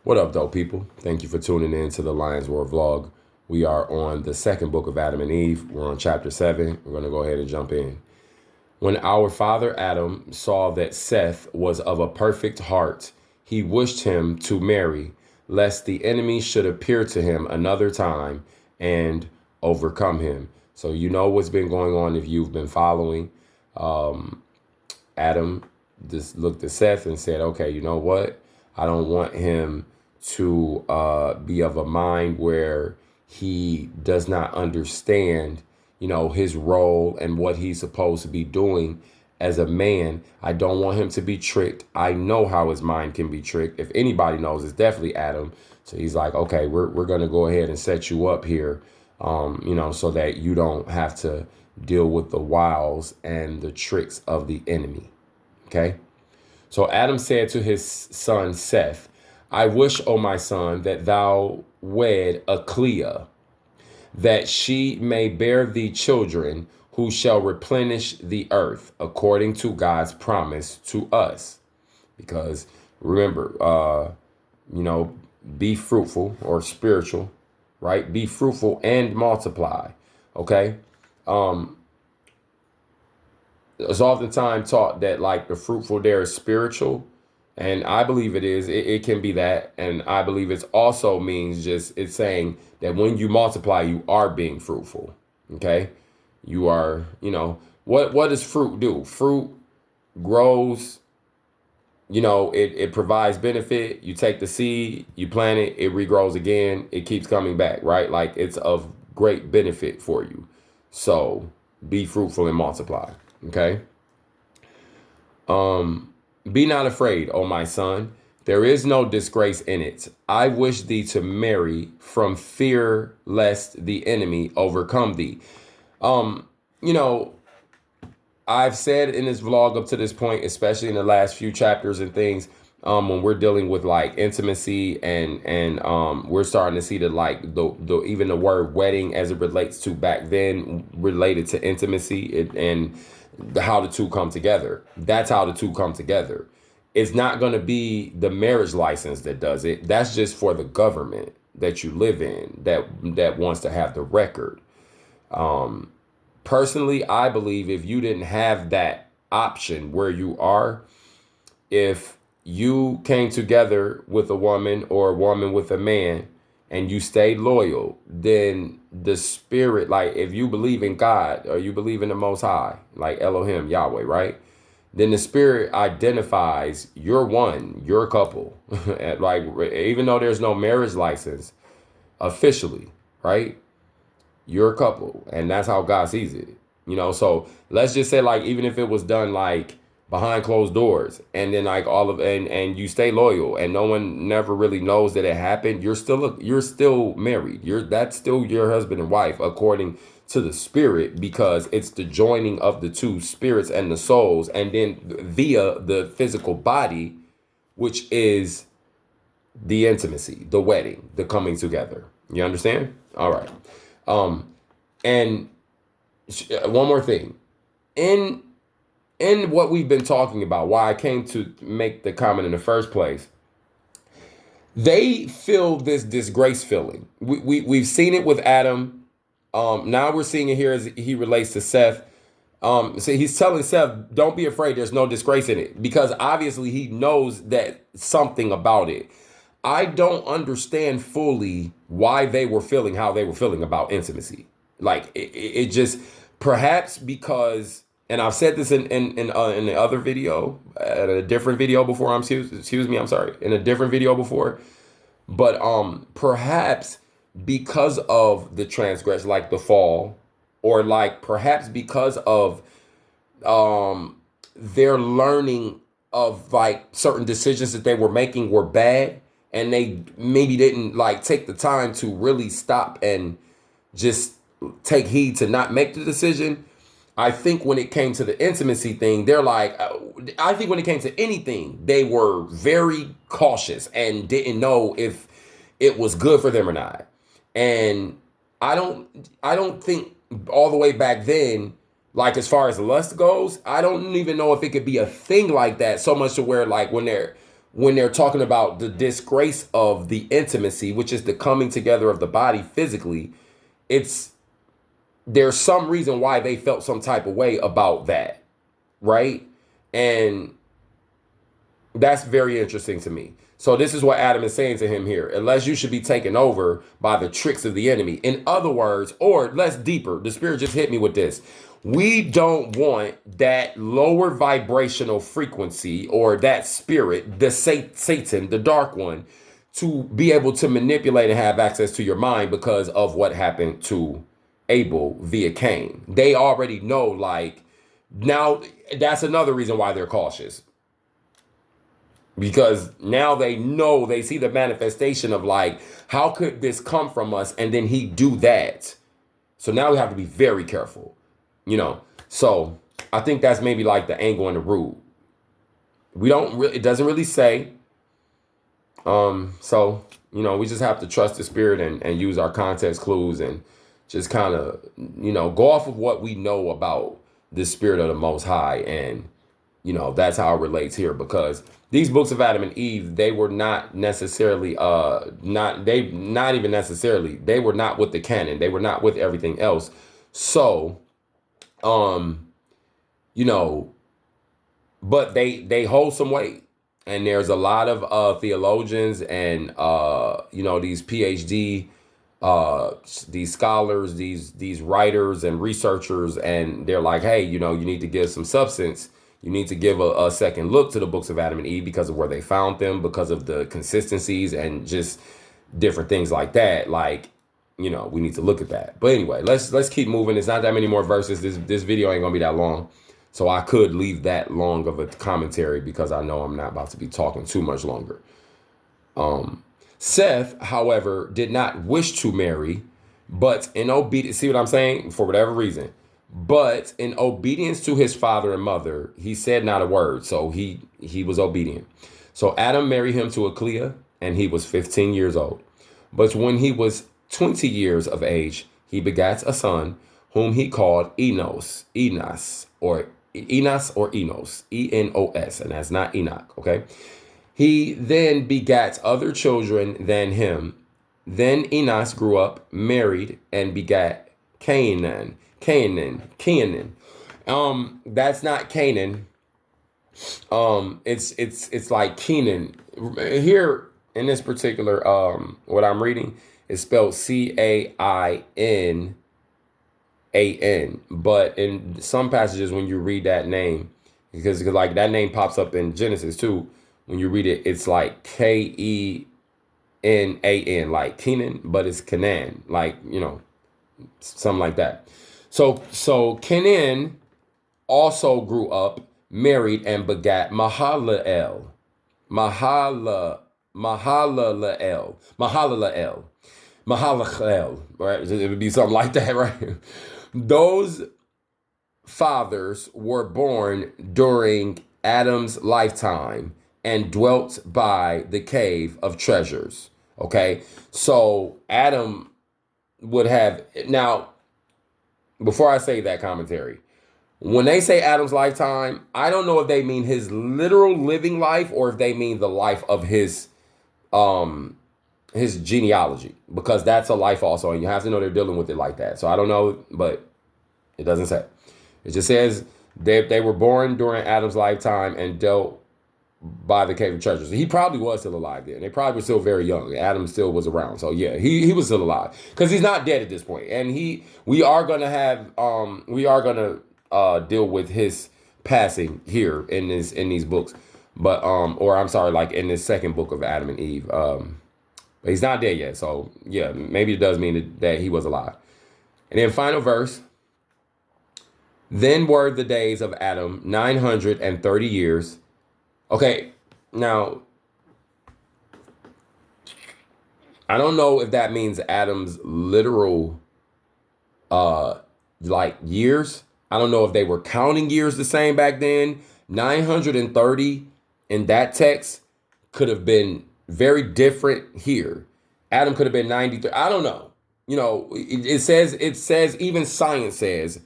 What up, though, people? Thank you for tuning in to the Lions Roar vlog. We are on the second book of Adam and Eve. We're on chapter 7. We're going to go ahead and jump in. When our father Adam saw that Seth was of a perfect heart, he wished him to marry, lest the enemy should appear to him another time and overcome him. So you know what's been going on if you've been following. Adam just looked at Seth and said, okay, you know what? I don't want him to be of a mind where he does not understand, his role and what he's supposed to be doing as a man. I don't want him to be tricked. I know how his mind can be tricked. If anybody knows, it's definitely Adam. So he's like, okay, we're going to go ahead and set you up here, so that you don't have to deal with the wiles and the tricks of the enemy. Okay. So Adam said to his son Seth, I wish, O my son, that thou wed Aklia, that she may bear thee children who shall replenish the earth according to God's promise to us. Because remember, be fruitful or spiritual, right? Be fruitful and multiply. Okay. It's oftentimes taught that like the fruitful there is spiritual, and I believe it is. It can be that, and I believe it also means it's saying that when you multiply, you are being fruitful. Okay, you are. What does fruit do? Fruit grows. It provides benefit. You take the seed, you plant it, it regrows again. It keeps coming back, right? Like it's of great benefit for you. So be fruitful and multiply. Okay. Be not afraid, O my son. There is no disgrace in it. I wish thee to marry from fear lest the enemy overcome thee. Um, you know, I've said in this vlog up to this point, especially in the last few chapters and things, when we're dealing with like intimacy and we're starting to see that like the even the word wedding as it relates to back then related to intimacy and how the two come together. That's how the two come together. It's not going to be the marriage license that does it. That's just for the government that you live in that wants to have the record. Personally, I believe if you didn't have that option where you are, if you came together with a woman or a woman with a man and you stayed loyal, then the spirit, like if you believe in God or you believe in the Most High, like Elohim, Yahweh, right? Then the spirit identifies you're one, you're a couple. Like, even though there's no marriage license officially, right? You're a couple, and that's how God sees it. So let's just say like even if it was done like behind closed doors, and then like all of and you stay loyal, and no one never really knows that it happened, you're still married. That's still your husband and wife according to the spirit, because it's the joining of the two spirits and the souls, and then via the physical body, which is the intimacy, the wedding, the coming together. You understand? All right. And one more thing, in what we've been talking about, why I came to make the comment in the first place, they feel this disgrace feeling. We've seen it with Adam. Now we're seeing it here as he relates to Seth. So he's telling Seth, don't be afraid. There's no disgrace in it, because obviously he knows that something about it. I don't understand fully why they were feeling how they were feeling about intimacy. Like it just, perhaps because, and I've said this in the other video, at a different video before. Excuse me. I'm sorry. In a different video before, but perhaps because of the transgression, like the fall, or like perhaps because of their learning of like certain decisions that they were making were bad, and they maybe didn't like take the time to really stop and just take heed to not make the decision. I think when it came to the intimacy thing, they're like, I think when it came to anything, they were very cautious and didn't know if it was good for them or not. And I don't think all the way back then, like as far as lust goes, I don't even know if it could be a thing like that, so much to where like when they're talking about the disgrace of the intimacy, which is the coming together of the body physically, it's there's some reason why they felt some type of way about that, right? And that's very interesting to me. So this is what Adam is saying to him here. Unless you should be taken over by the tricks of the enemy. In other words, or less deeper, the Spirit just hit me with this. We don't want that lower vibrational frequency or that spirit, the Satan, the dark one, to be able to manipulate and have access to your mind because of what happened to Abel via Cain. They already know, like, now that's another reason why they're cautious. Because now they know, they see the manifestation of like, how could this come from us? And then he do that. So now we have to be very careful, you know? So I think that's maybe like the angle and the root. We don't really, it doesn't really say. So, you know, we just have to trust the Spirit and use our context clues and just kind of, you know, go off of what we know about the Spirit of the Most High. And, you know, that's how it relates here, because these books of Adam and Eve, they were not necessarily, they were not with the canon. They were not with everything else. So, you know, but they hold some weight. And there's a lot of theologians and, you know, these PhD, these scholars, these writers and researchers, and they're like, hey, you know, you need to give some substance. You need to give a second look to the books of Adam and Eve because of where they found them, because of the consistencies and just different things like that. Like, you know, we need to look at that. But anyway, let's keep moving. It's not that many more verses. This video ain't gonna be that long. So I could leave that long of a commentary because I know I'm not about to be talking too much longer. Seth, however, did not wish to marry, but in obedience, see what I'm saying? For whatever reason. But in obedience to his father and mother, he said not a word. So he was obedient. So Adam married him to Aklia, and he was 15 years old. But when he was 20 years of age, he begat a son, whom he called Enos, or Enos, E-N-O-S, and that's not Enoch, okay? He then begat other children than him. Then Enos grew up, married, and begat Canaan. That's not Canaan. It's like Kenan. Here in this particular what I'm reading is spelled Cain. But in some passages when you read that name, because like that name pops up in Genesis too, when you read it, it's like Kenan, like Kenan, but it's Canaan, like, you know, something like that. So Kenan also grew up, married, and begat Mahalalel, right? It would be something like that, right? Those fathers were born during Adam's lifetime and dwelt by the cave of treasures. Okay, so Adam would have, now, before I say that commentary, when they say Adam's lifetime, I don't know if they mean his literal living life or if they mean the life of his genealogy, because that's a life also, and you have to know they're dealing with it like that. So I don't know, but it doesn't say. It just says they were born during Adam's lifetime and dealt by the cave of treasures. He probably was still alive then. They probably were still very young. Adam still was around. So yeah, he was still alive because he's not dead at this point. And we are gonna deal with his passing here in these books, but or I'm sorry, like in this second book of Adam and Eve. But he's not dead yet. So yeah, maybe it does mean that he was alive. And then final verse. Then were the days of Adam 930 years. Okay, now, I don't know if that means Adam's literal, like years. I don't know if they were counting years the same back then. 930 in that text could have been very different here. Adam could have been 93. I don't know. You know, it says, even science says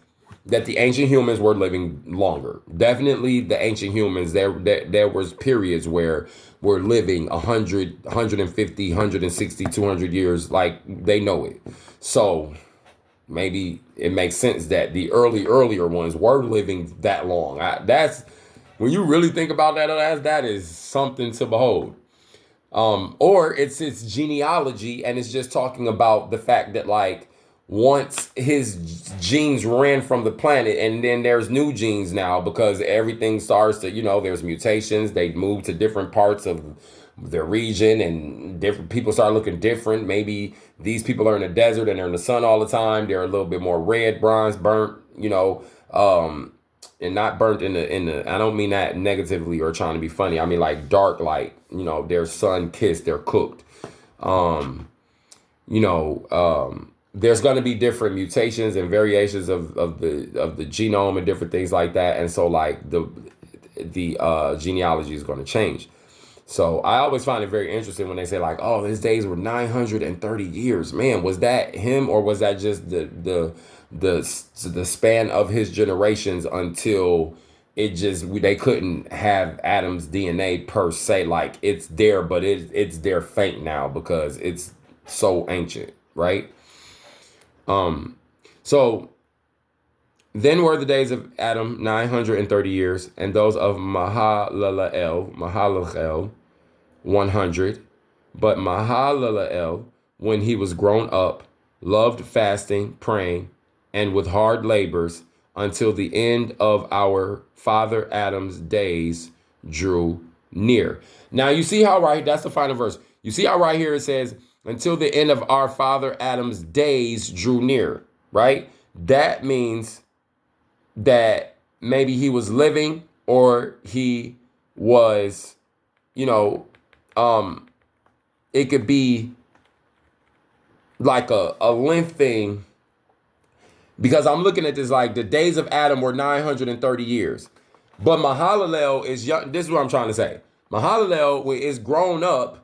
that the ancient humans were living longer. Definitely the ancient humans, there was periods where we're living 100, 150, 160, 200 years, like they know it. So maybe it makes sense that the earlier ones were living that long. That's when you really think about that is something to behold. Or it's genealogy, and it's just talking about the fact that like once his genes ran from the planet, and then there's new genes now because everything starts to, there's mutations. They move to different parts of their region, and different people start looking different. Maybe these people are in the desert and they're in the sun all the time. They're a little bit more red, bronze, burnt, and not burnt in the I don't mean that negatively or trying to be funny. I mean like dark, like, they're sun kissed, they're cooked. There's going to be different mutations and variations of the genome and different things like that. And so like the genealogy is going to change. So I always find it very interesting when they say like, oh, his days were 930 years. Man, was that him, or was that just the span of his generations until they couldn't have Adam's DNA per se? Like it's there, but it's there faint now because it's so ancient, right? So then were the days of Adam 930 years, and those of Mahalalel 100. But Mahalalel, when he was grown up, loved fasting, praying, and with hard labors until the end of our father Adam's days drew near. Now you see how that's the final verse. You see how right here it says, until the end of our father Adam's days drew near, right? That means that maybe he was living, or he was, it could be like a length thing, because I'm looking at this like the days of Adam were 930 years. But Mahalalel is young. This is what I'm trying to say. Mahalalel is grown up.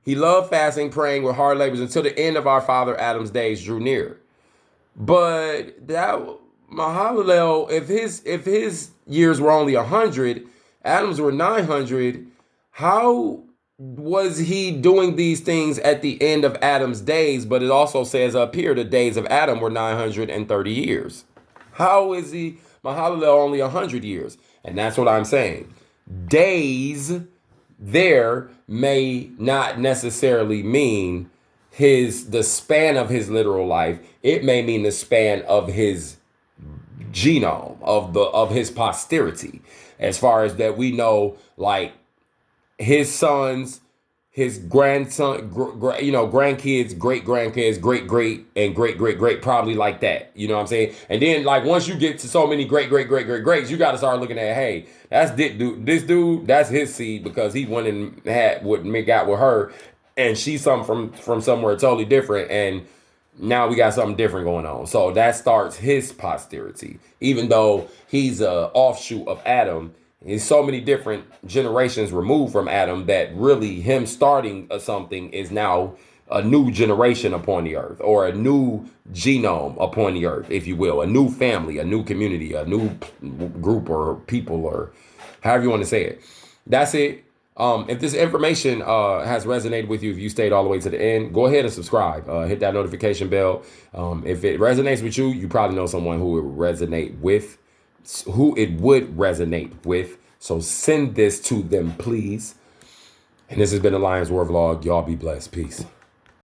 He loved fasting, praying with hard labors until the end of our father Adam's days drew near. But that Mahalalel, if his years were only 100, Adam's were 900, how was he doing these things at the end of Adam's days? But it also says up here the days of Adam were 930 years. How is he Mahalalel only 100 years? And that's what I'm saying. Days there may not necessarily mean the span of his literal life. It may mean the span of his genome, of his posterity, as far as that we know, like his sons, his grandson, grandkids, great grandkids, great and great, probably like that. You know what I'm saying? And then like once you get to so many greats, you got to start looking at, hey, that's this dude, that's his seed, because he went and got with her, and she's something from somewhere totally different, and now we got something different going on. So that starts his posterity, even though he's a offshoot of Adam. There's so many different generations removed from Adam that really him starting something is now a new generation upon the earth, or a new genome upon the earth, if you will, a new family, a new community, a new group or people, or however you want to say it. That's it. If this information has resonated with you, if you stayed all the way to the end, go ahead and subscribe. Hit that notification bell. If it resonates with you, you probably know someone who it would resonate with. So send this to them, please. And this has been the Lions War Vlog. Y'all be blessed. Peace.